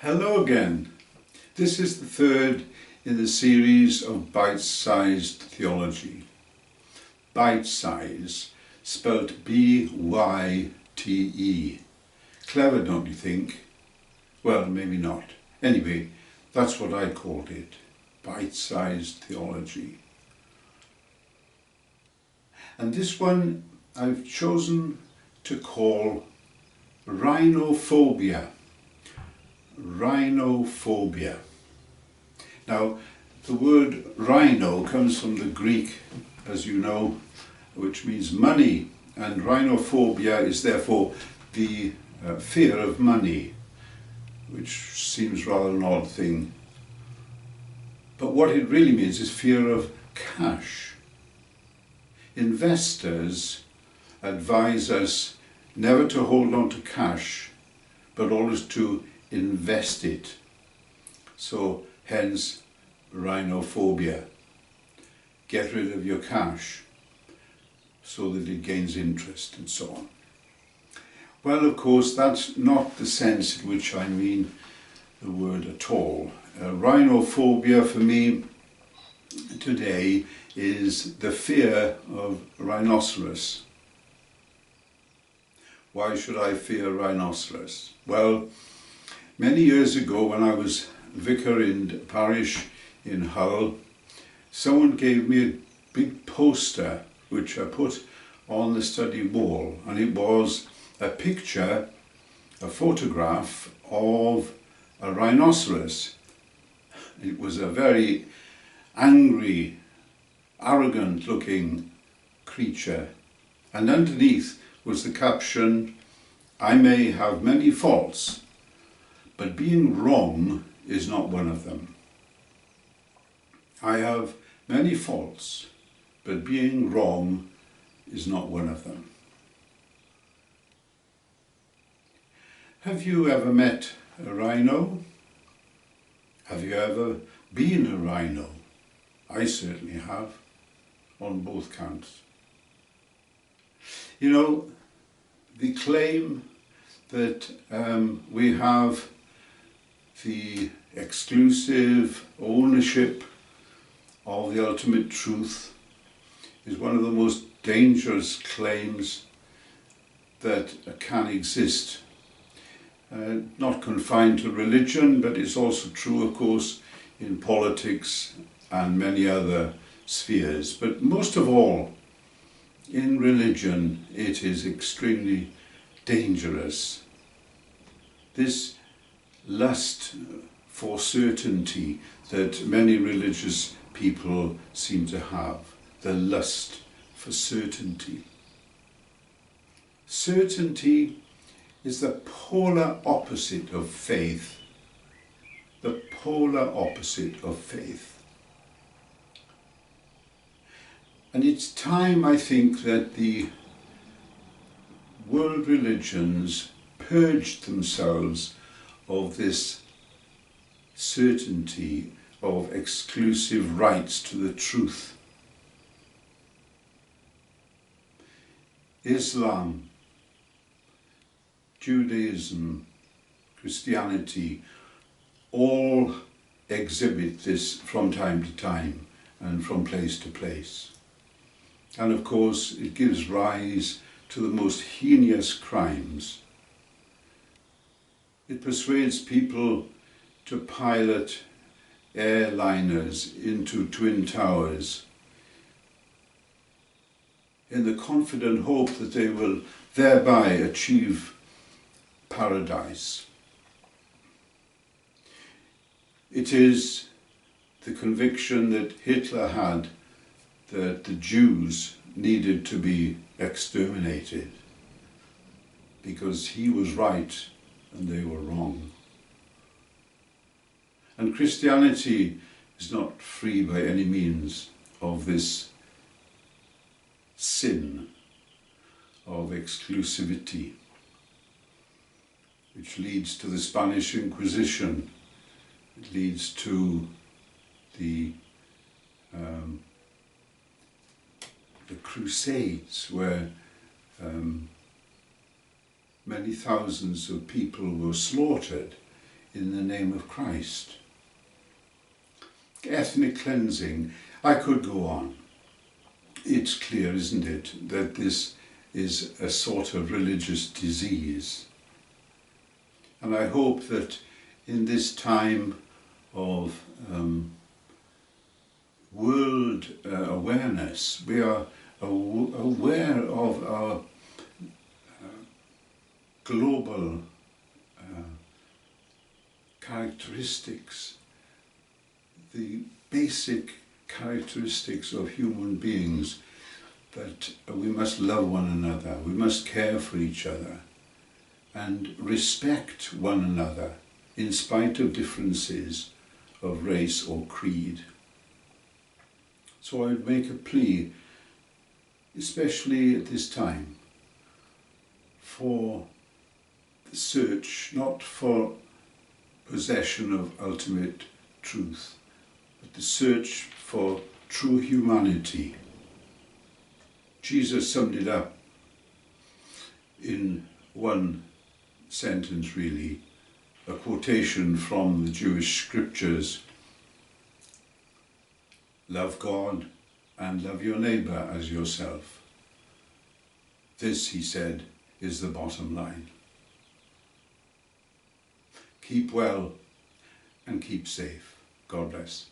Hello again. This is the third in the series of bite-sized theology. Bite-size, spelt B-Y-T-E. Clever, don't you think? Well, maybe not. Anyway, that's what I called it. Bite-sized theology. And this one I've chosen to call Rhinophobia. Rhinophobia. Now, the word rhino comes from the Greek, as you know, which means money, and rhinophobia is therefore the fear of money, which seems rather an odd thing. But what it really means is fear of cash. Investors advise us never to hold on to cash, but always to invest it. So hence rhinophobia. Get rid of your cash so that it gains interest and so on. Well, of course, that's not the sense in which I mean the word at all. Rhinophobia for me today is the fear of rhinoceros. Why should I fear rhinoceros? Well, many years ago when I was vicar in the parish in Hull, someone gave me a big poster which I put on the study wall, and it was a picture, a photograph of a rhinoceros. It was a very angry, arrogant looking creature, and underneath was the caption, "I may have many faults, but being wrong is not one of them." I have many faults, but being wrong is not one of them. Have you ever met a rhino? Have you ever been a rhino? I certainly have, on both counts. You know, the claim that we have the exclusive ownership of the ultimate truth is one of the most dangerous claims that can exist. Not confined to religion, but it's also true, of course, in politics and many other spheres. But most of all, in religion, it is extremely dangerous. This lust for certainty that many religious people seem to have, the lust for certainty. Certainty is the polar opposite of faith. The polar opposite of faith. And it's time, I think, that the world religions purged themselves of this certainty of exclusive rights to the truth. Islam, Judaism, Christianity, all exhibit this from time to time and from place to place. And of course, it gives rise to the most heinous crimes. It persuades people to pilot airliners into twin towers in the confident hope that they will thereby achieve paradise. It is the conviction that Hitler had that the Jews needed to be exterminated because he was right and they were wrong. And Christianity is not free by any means of this sin of exclusivity, which leads to the Spanish Inquisition. It leads to the Crusades, where many thousands of people were slaughtered in the name of Christ. Ethnic cleansing, I could go on. It's clear, isn't it, that this is a sort of religious disease. And I hope that in this time of world awareness, we are aware of our global characteristics, the basic characteristics of human beings, that we must love one another, we must care for each other, and respect one another in spite of differences of race or creed. So I would make a plea, especially at this time, for the search, not for possession of ultimate truth, but the search for true humanity. Jesus summed it up in one sentence, really, a quotation from the Jewish scriptures: love God and love your neighbour as yourself. This, he said, is the bottom line. Keep well and keep safe. God bless.